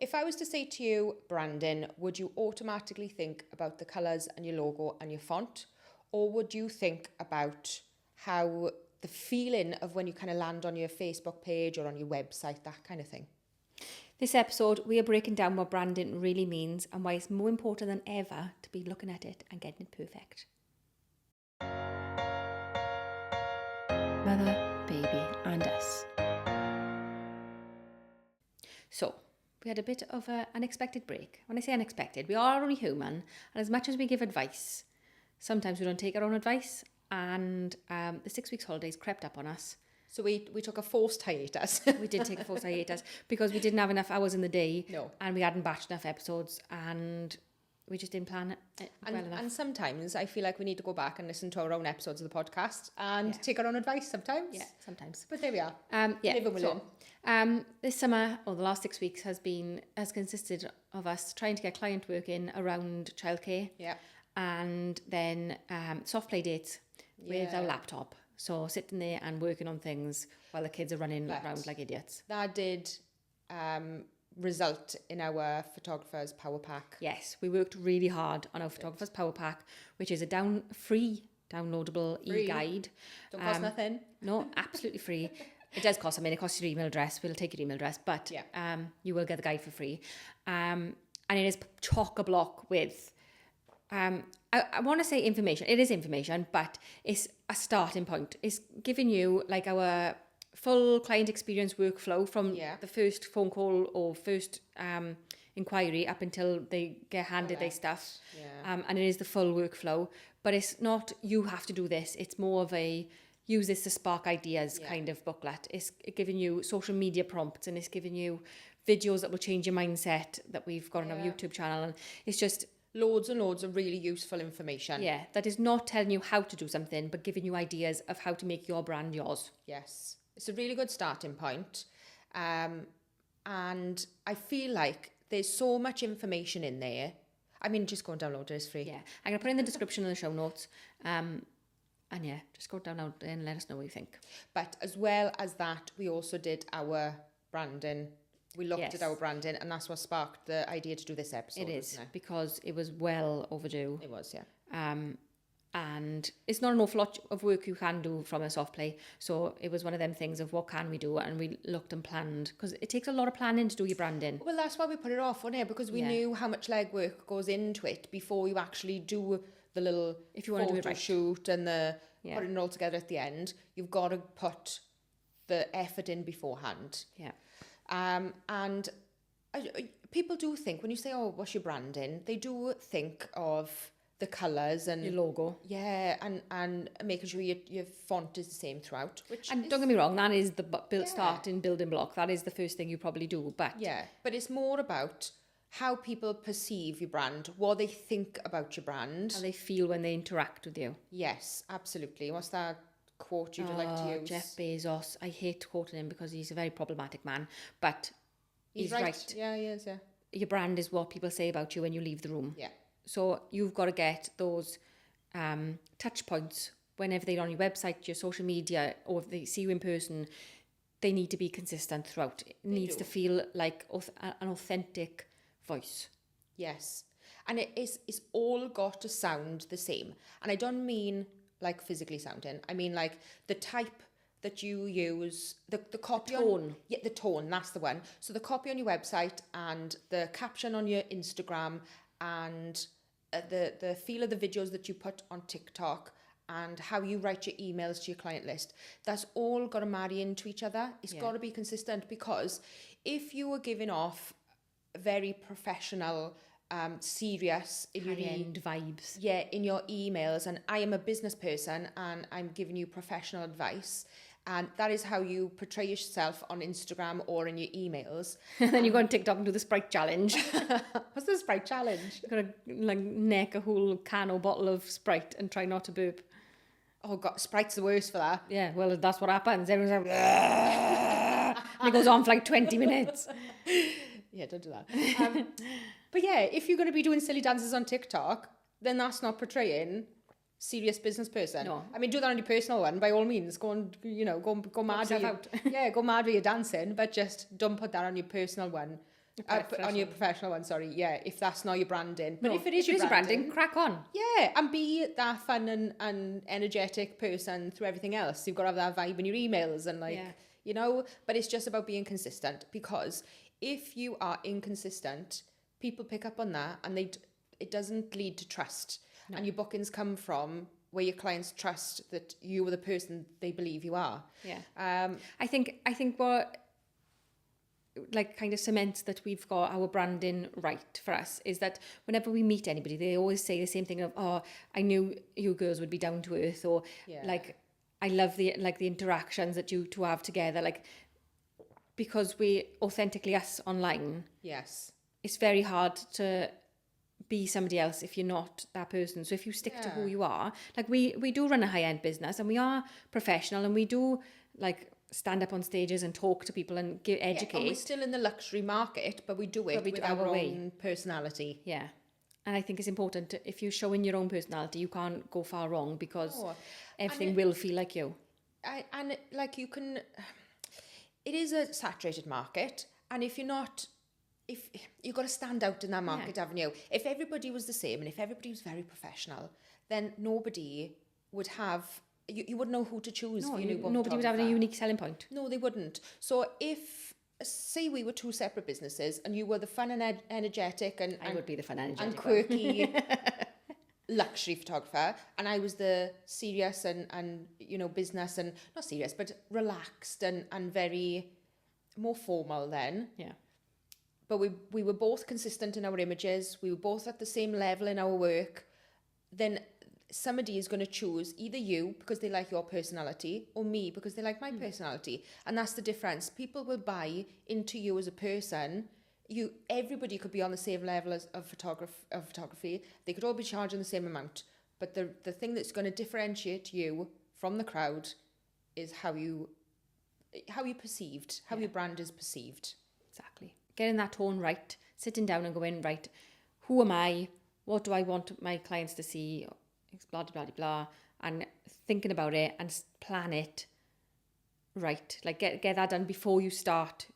If I was to say to you, branding, would you automatically think about the colours and your logo and your font? Or would you think about how the feeling of when you kind of land on your Facebook page or on your website, that kind of thing? This episode, we are breaking down what branding really means and why it's more important than ever to be looking at it and getting it perfect. Mother, baby, and us. So, we had a bit of an unexpected break. When I say unexpected, we are only human, and as much as we give advice, sometimes we don't take our own advice, and the 6 weeks holidays crept up on us. So we took a forced hiatus. We did take a forced hiatus because we didn't have enough hours in the day. No. And we hadn't batched enough episodes, and we just didn't plan it well enough. And sometimes I feel like we need to go back and listen to our own episodes of the podcast and take our own advice sometimes. Yeah, sometimes. But there we are. Yeah. Live and learn. This summer, or the last 6 weeks, has consisted of us trying to get client work in around childcare. Yeah. And then soft play dates with our laptop. So sitting there and working on things while the kids are running around like idiots. That did result in our photographer's power pack. Yes, we worked really hard on our photographer's power pack, which is a free downloadable e-guide. Don't cost nothing. No, absolutely free. It does cost. I mean, it costs your email address. We'll take your email address, but you will get the guide for free. And it is chock-a-block with I want to say information. It is information, but it's a starting point. It's giving you like our full client experience workflow from the first phone call or first inquiry up until they get handed their stuff. Yeah. And it is the full workflow, but it's not you have to do this. It's more of a use this to spark ideas kind of booklet. It's giving you social media prompts, and it's giving you videos that will change your mindset that we've got on our YouTube channel. And it's just loads and loads of really useful information. Yeah, that is not telling you how to do something, but giving you ideas of how to make your brand yours. Yes, it's a really good starting point. And I feel like there's so much information in there. I mean, just go and download it, it's free. Yeah, I'm going to put in the description in the show notes. And yeah, just go download it and let us know what you think. But as well as that, we also did our branding. We looked at our branding, and that's what sparked the idea to do this episode. It is, because it was well overdue. It was, yeah. And it's not an awful lot of work you can do from a soft play. So it was one of them things of what can we do? And we looked and planned, because it takes a lot of planning to do your branding. Well, that's why we put it off, wasn't it? Because we knew how much legwork goes into it before you actually do the little photo shoot and the putting it all together at the end. You've got to put the effort in beforehand. Yeah. And people do think, when you say, oh, what's your branding? They do think of the colours and your logo. Yeah, and making sure your font is the same throughout. Don't get me wrong, that is the starting building block. That is the first thing you probably do. But but it's more about how people perceive your brand, what they think about your brand. How they feel when they interact with you. Yes, absolutely. What's that quote you'd like to use? Jeff Bezos. I hate quoting him because he's a very problematic man, but he's right. Yeah, he is, yeah. Your brand is what people say about you when you leave the room. Yeah. So you've got to get those touch points whenever they're on your website, your social media, or if they see you in person. They need to be consistent throughout. It needs to feel like an authentic voice. Yes. And it's all got to sound the same. And I don't mean like physically sounding. I mean like the type that you use, the copy. The tone. The tone, that's the one. So the copy on your website and the caption on your Instagram and the feel of the videos that you put on TikTok and how you write your emails to your client list, that's all got to marry into each other. It's got to be consistent, because if you were giving off very professional, serious high-end vibes. Yeah, in your emails, and I am a business person and I'm giving you professional advice, and that is how you portray yourself on Instagram or in your emails. And then you go on TikTok and do the Sprite challenge. What's the Sprite challenge? You've got to like neck a whole can or bottle of Sprite and try not to burp. Oh God, Sprite's the worst for that. Yeah, well, that's what happens. Everyone's like, and it goes on for like 20 minutes. Yeah, don't do that. But yeah, if you're going to be doing silly dances on TikTok, then that's not portraying serious business person. No. I mean, do that on your personal one, by all means. Go and, go mad with out. Yeah, go mad with your dancing, but just don't put that on your personal one. On your professional one, sorry, yeah, if that's not your branding. But No, if it is your branding, crack on. yeah, and be that fun and energetic person through everything else. You've got to have that vibe in your emails and you know, but it's just about being consistent, because if you are inconsistent, people pick up on that and it doesn't lead to trust. No. And your bookings come from where your clients trust that you are the person they believe you are. Yeah. I think what like kind of cements that we've got our branding right for us is that whenever we meet anybody, they always say the same thing of, oh, I knew you girls would be down to earth, or like, I love the interactions that you two have together, like, because we authentically us online. Yes. It's very hard to be somebody else if you're not that person. So if you stick to who you are, like we do run a high-end business and we are professional and we do like stand up on stages and talk to people and educate. And we're still in the luxury market, but we do it with our own personality. Yeah. And I think it's important, if you're showing your own personality, you can't go far wrong, because everything will feel like you. And like you can, it is a saturated market, and if you're not, if you've got to stand out in that market, haven't you? If everybody was the same and if everybody was very professional, then nobody would have, you wouldn't know who to choose. No, for your new nobody would have a unique selling point. No, they wouldn't. So if, say we were two separate businesses and you were the fun and energetic and I would be the fun and energetic and quirky luxury photographer, and I was the serious and you know, business, and not serious but relaxed and very more formal then. Yeah. But we were both consistent in our images, we were both at the same level in our work, then somebody is going to choose either you because they like your personality, or me because they like my personality. And that's the difference. People will buy into you as a person. Everybody could be on the same level of photography. They could all be charging the same amount. But the thing that's going to differentiate you from the crowd is how you perceived, how your brand is perceived. Exactly. Getting that tone right, sitting down and going, right, who am I? What do I want my clients to see? Blah, blah, blah, blah. And thinking about it and plan it right. Like get that done before you start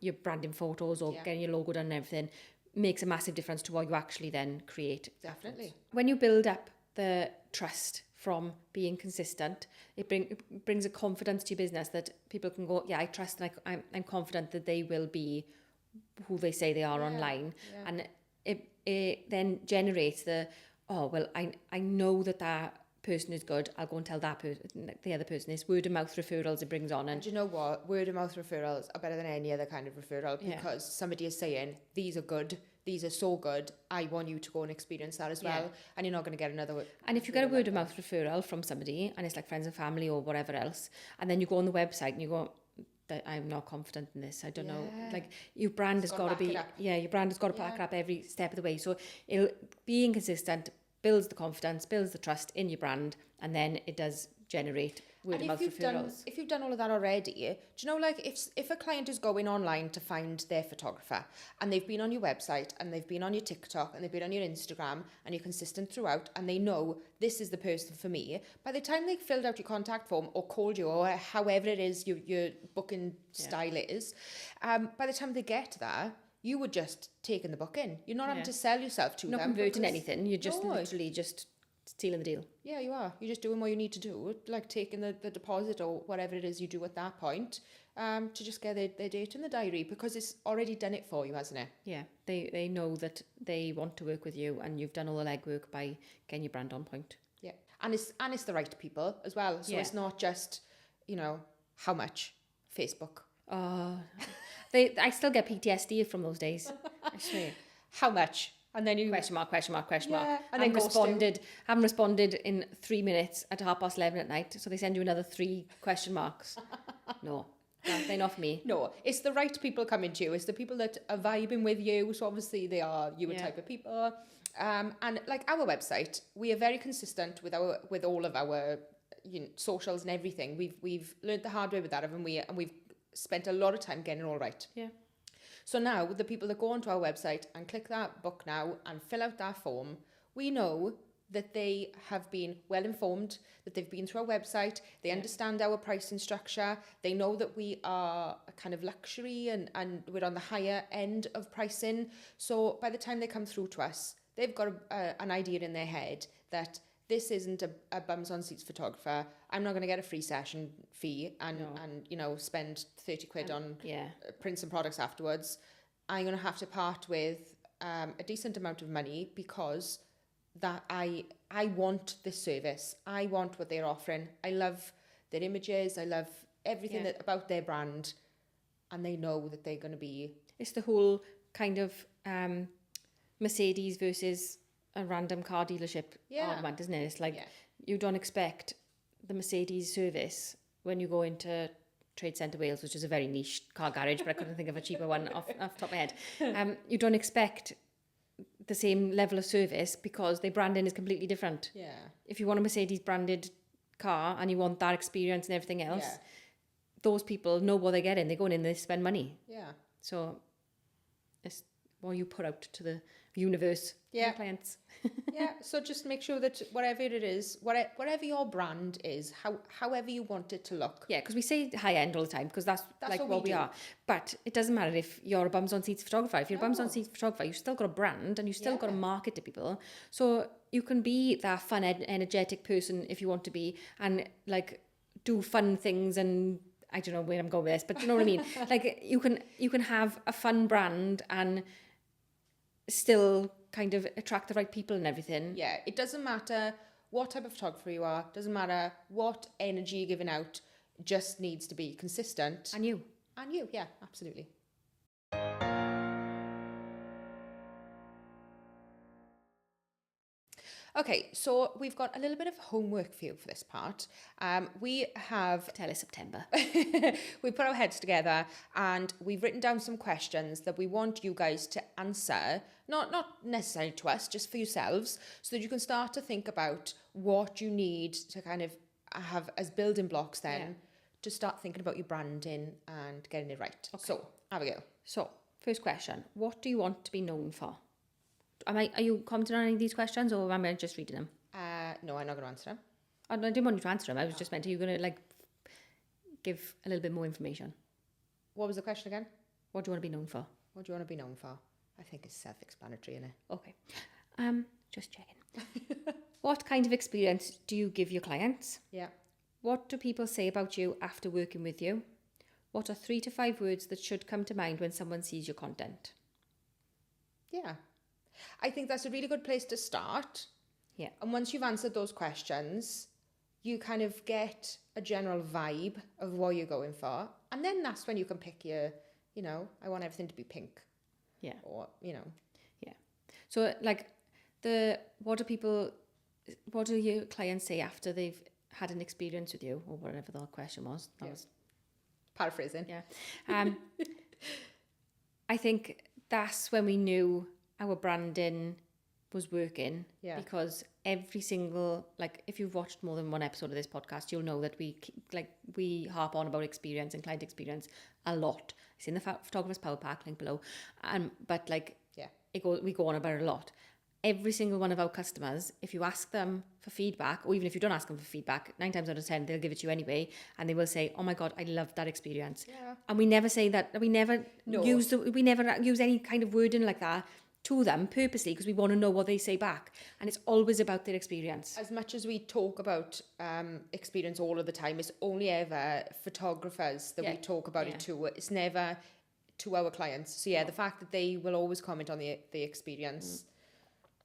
your branding photos or getting your logo done and everything. Makes a massive difference to what you actually then create. Definitely. When you build up the trust from being consistent, it brings a confidence to your business that people can go, yeah, I trust, and I'm confident that they will be who they say they are online. Yeah. And it then generates the, oh, well, I know that person is good. I'll go and tell that person, the other person. It's word of mouth referrals it brings on. And you know what? Word of mouth referrals are better than any other kind of referral, because somebody is saying, these are good. These are so good. I want you to go and experience that as well. Yeah. And you're not going to get another. And if you get a word of mouth referral from somebody, and it's like friends and family or whatever else, and then you go on the website and you go, I'm not confident in this. I don't know. Like, your brand has got to be, your brand has got to back it up every step of the way. So being consistent builds the confidence, builds the trust in your brand, and then it does generate word of mouth referrals. If you've done all of that already, do you know, like if a client is going online to find their photographer and they've been on your website and they've been on your TikTok and they've been on your Instagram and you're consistent throughout and they know this is the person for me, by the time they've filled out your contact form or called you or however it is your booking style is, by the time they get there, you were just taking the booking. You're not having to sell yourself to them. Not converting anything. You're just literally just sealing the deal. Yeah, you are. You're just doing what you need to do, like taking the deposit or whatever it is you do at that point, to just get their date in the diary, because it's already done it for you, hasn't it? Yeah, they know that they want to work with you, and you've done all the legwork by getting your brand on point. Yeah, and it's the right people as well. So it's not just, you know, how much Facebook. I still get PTSD from those days. I swear. How much? And then you question mark. And then haven't responded in 3 minutes at 11:30 at night. So they send you another 3 question marks. No, they're not for me. No, it's the right people coming to you. It's the people that are vibing with you. So obviously they are your type of people. And like our website, we are very consistent with all of our socials and everything. We've learned the hard way with that, haven't we? And we've spent a lot of time getting it all right. Yeah. So now, with the people that go onto our website and click that book now and fill out that form, we know that they have been well informed, that they've been through our website, they understand our pricing structure, they know that we are a kind of luxury and we're on the higher end of pricing. So by the time they come through to us, they've got an idea in their head that this isn't a bums on seats photographer. I'm not going to get a free session fee and spend 30 quid on prints and products afterwards. I'm going to have to part with a decent amount of money because that I want this service. I want what they're offering. I love their images. I love everything about their brand, and they know that they're going to be. It's the whole kind of Mercedes versus a random car dealership argument, isn't it? It's like you don't expect the Mercedes service when you go into Trade Centre Wales, which is a very niche car garage, but I couldn't think of a cheaper one off the top of my head. You don't expect the same level of service because their branding is completely different. Yeah. If you want a Mercedes branded car and you want that experience and everything else, those people know what they're getting. They're going in, they spend money. Yeah. So it's what you put out to the universe for your clients. So just make sure that whatever it is, whatever your brand is, however you want it to look. Yeah, because we say high end all the time because that's like what we are. But it doesn't matter if you're a bums on seats photographer. If you're a bums on seats photographer, you've still got a brand and you've still got to market to people. So you can be that fun, energetic person if you want to be, and like do fun things and. I don't know where I'm going with this, but you know what I mean? Like you can have a fun brand and still kind of attract the right people and everything. Yeah, it doesn't matter what type of photographer you are, doesn't matter what energy you're giving out, just needs to be consistent. And you, yeah, absolutely. Okay, so we've got a little bit of homework for you for this part. We have... Tell us September. We put our heads together and we've written down some questions that we want you guys to answer, not necessarily to us, just for yourselves, so that you can start to think about what you need to kind of have as building blocks then to start thinking about your branding and getting it right. Okay. So, Abigail. So, first question, what do you want to be known for? Are you commenting on any of these questions or am I just reading them? No, I'm not going to answer them. I didn't want you to answer them. I was just meant to, you're going to like give a little bit more information. What was the question again? What do you want to be known for? What do you want to be known for? I think it's self-explanatory, isn't it? Okay. Just checking. What kind of experience do you give your clients? Yeah. What do people say about you after working with you? What are 3 to 5 words that should come to mind when someone sees your content? Yeah. I think that's a really good place to start. Yeah. And once you've answered those questions, you kind of get a general vibe of what you're going for. And then that's when you can pick your, I want everything to be pink. Yeah. Or, Yeah. So like what do your clients say after they've had an experience with you or whatever the question was? That was paraphrasing. Yeah. I think that's when we knew our branding was working because every single, like if you've watched more than one episode of this podcast, you'll know that we harp on about experience and client experience a lot. It's in the Photographer's Power Pack, link below. But we go on about it a lot. Every single one of our customers, if you ask them for feedback, or even if you don't ask them for feedback, 9 times out of 10, they'll give it to you anyway. And they will say, oh my God, I loved that experience. Yeah. And we never say that, we never use any kind of wording like that to them purposely because we want to know what they say back, and it's always about their experience. As much as we talk about experience all of the time, it's only ever photographers that we talk about it to. It's never to our clients. So the fact that they will always comment on the experience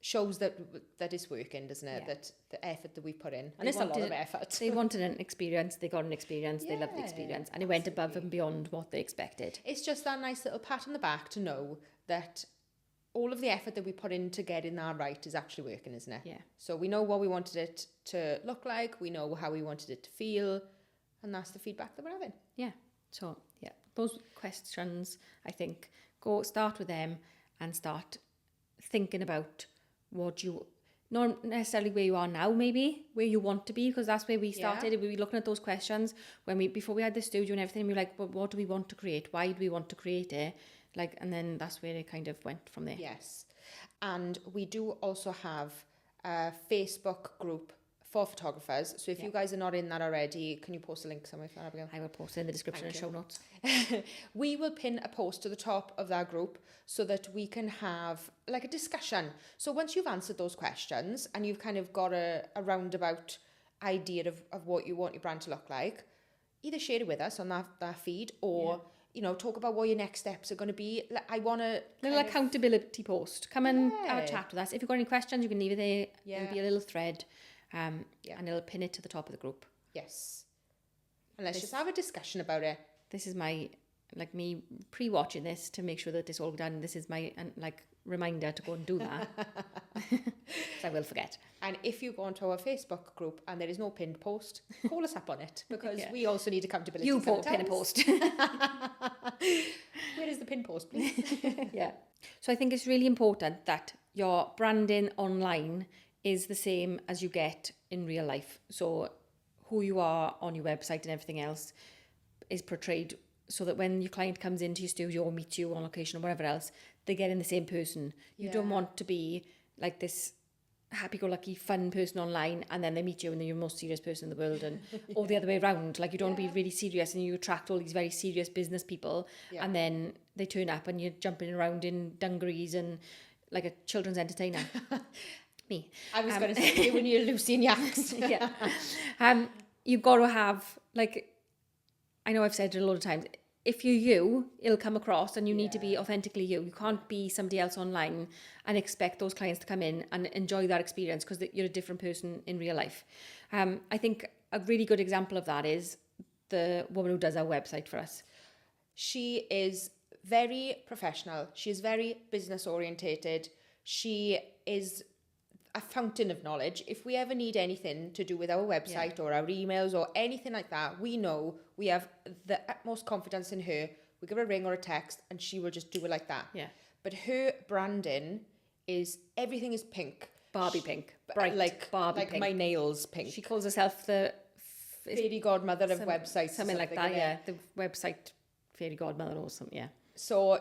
shows that it's working, doesn't it? That the effort that we put in, and it's a lot of effort. They wanted an experience, they got an experience, they loved the experience, and it went above and beyond what they expected. It's just that nice little pat on the back to know that all of the effort that we put in to getting that right is actually working, isn't it? Yeah. So we know what we wanted it to look like, we know how we wanted it to feel, and that's the feedback that we're having. Yeah. So, those questions, I think, start with them and start thinking about what you, not necessarily where you are now, maybe, where you want to be, because that's where we started. We were looking at those questions before we had the studio and everything, we were like, well, what do we want to create? Why do we want to create it? And then that's where it kind of went from there. Yes. And we do also have a Facebook group for photographers. So if you guys are not in that already, can you post a link somewhere for that, Abigail? I will post it in the description and show notes. We will pin a post to the top of that group so that we can have like a discussion. So once you've answered those questions and you've kind of got a roundabout idea of what you want your brand to look like, either share it with us on that feed or, you know, talk about what your next steps are going to be. I want to... Little accountability post. Come and have a chat with us. If you've got any questions, you can leave it there. It'll be a little thread. And it'll pin it to the top of the group. Yes. And let's just have a discussion about it. This is my, like me pre-watching this to make sure that it's all done. This is my, like, reminder to go and do that. So I will forget. And if you go onto our Facebook group and there is no pinned post, call us up on it because we also need accountability. You pin a post. Where is the pin post, please? Yeah. So I think it's really important that your branding online is the same as you get in real life. So who you are on your website and everything else is portrayed so that when your client comes into your studio or meets you on location or whatever else, they get in the same person. You don't want to be like this happy-go-lucky fun person online and then they meet you and you're the most serious person in the world, and or the other way around. Like you don't want to be really serious and you attract all these very serious business people and then they turn up and you're jumping around in dungarees and like a children's entertainer. Me. I was going to say when you're Lucy and Yaks. You've got to have, like, I know I've said it a lot of times, if you're you, it'll come across and you need to be authentically you. You can't be somebody else online and expect those clients to come in and enjoy that experience because you're a different person in real life. I think a really good example of that is the woman who does our website for us. She is very professional. She is very business orientated. She is a fountain of knowledge. If we ever need anything to do with our website or our emails or anything like that, we know we have the utmost confidence in her. We give her a ring or a text and she will just do it like that. Yeah. But her branding is, everything is pink. Barbie pink. Bright like Barbie like pink. my nails pink. She calls herself the fairy godmother of websites. Something like that, yeah. The website fairy godmother or something, yeah. So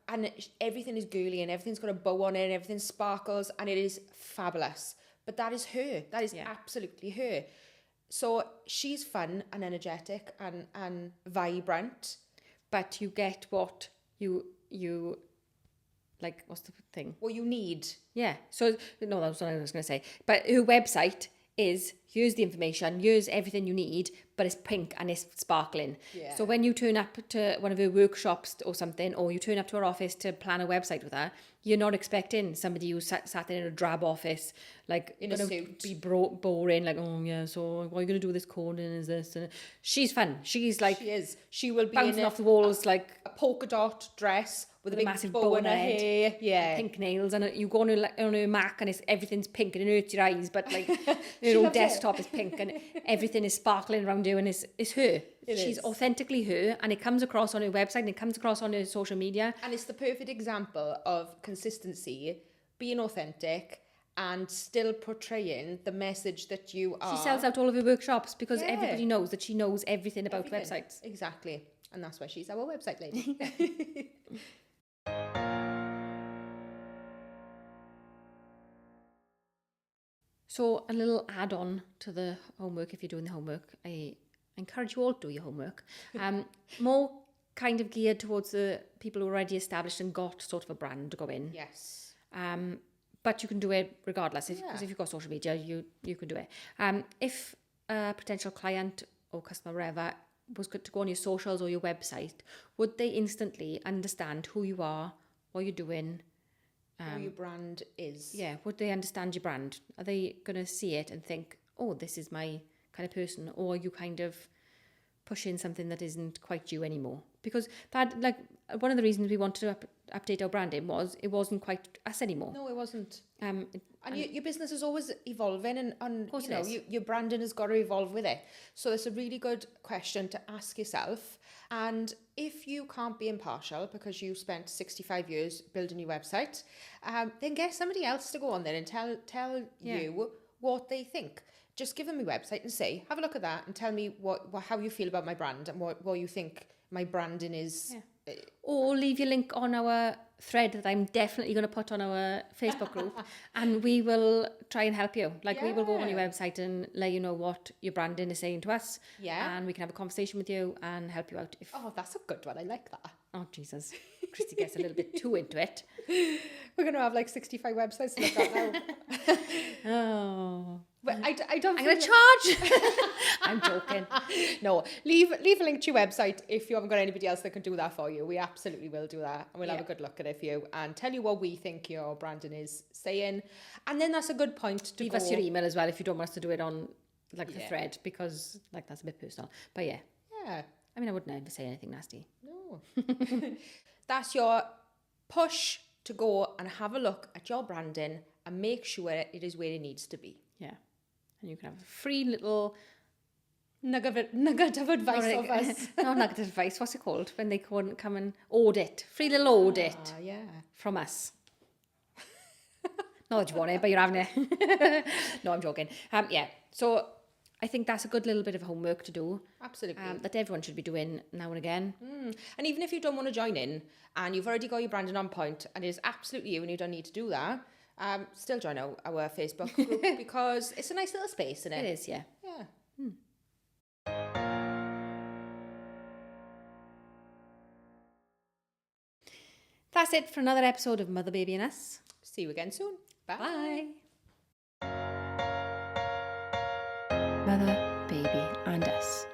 and everything is girly and everything's got a bow on it and everything sparkles and it is fabulous. But that is her. That is absolutely her. So she's fun and energetic and vibrant. But you get what you like, what's the thing? What you need. Yeah. So, no, that was what I was going to say. But her website is, here's the information, here's everything you need, but it's pink and it's sparkling. Yeah. So when you turn up to one of her workshops or something, or you turn up to her office to plan a website with her, you're not expecting somebody who sat in a drab office, like, in a suit, be boring, like, oh yeah, so what are you going to do with this code and is this? And she's fun. She's like, she is. She will be bouncing off the walls, like a polka dot dress with a big massive bow in her head, hair. Yeah. Pink nails, and you go on her Mac and everything's pink and it hurts your eyes, but like her own desktop is pink and everything is sparkling around her and it's her. She's authentically her, and it comes across on her website and it comes across on her social media. And it's the perfect example of consistency, being authentic and still portraying the message that you are. She sells out all of her workshops because everybody knows that she knows everything about websites. Exactly. And that's why she's our website lady. So a little add-on to the homework, if you're doing the homework, I encourage you all to do your homework. More kind of geared towards the people who are already established and got sort of a brand to go in. Yes. But you can do it regardless. Because if you've got social media, you can do it. If a potential client or customer, whatever, was good to go on your socials or your website, would they instantly understand who you are, what you're doing, who your brand is? Yeah, would they understand your brand? Are they going to see it and think, oh, this is my kind of person? Or are you kind of pushing something that isn't quite you anymore? Because that, like, one of the reasons we wanted to update our branding was it wasn't quite us anymore. No, it wasn't. And your business is always evolving, and of course, you know, your branding has got to evolve with it. So it's a really good question to ask yourself. And if you can't be impartial because you spent 65 years building your website, then get somebody else to go on there and tell you what they think. Just give them your website and say, have a look at that and tell me how you feel about my brand and what you think my branding is Or leave your link on our thread that I'm definitely going to put on our Facebook group, and we will try and help you. Like, we will go on your website and let you know what your branding is saying to us. Yeah. And we can have a conversation with you and help you out. Oh, that's a good one. I like that. Oh, Jesus. Christy gets a little bit too into it. We're going to have like 65 websites to look at now. Oh. But I don't I'm going to charge. I'm joking. No, leave a link to your website if you haven't got anybody else that can do that for you. We absolutely will do that. And we'll have a good look at it for you and tell you what we think your branding is saying. And then that's a good point to Leave us your email as well if you don't want us to do it on like the thread, because like that's a bit personal. But yeah. I mean, I would never say anything nasty. No. That's your push to go and have a look at your branding and make sure it is where it needs to be. Yeah. And you can have a free little nugget of advice of us. Not nugget of advice, what's it called? When they come and audit. Free little audit from us. Not that you want it, but you're having it. No, I'm joking. Yeah. So I think that's a good little bit of homework to do. Absolutely. That everyone should be doing now and again. And even if you don't want to join in and you've already got your branding on point and it is absolutely you and you don't need to do that, still join our Facebook group because it's a nice little space, isn't it? It is, yeah. Yeah. That's it for another episode of Mother, Baby and Us. See you again soon. Bye. Bye. Mother, Baby and Us.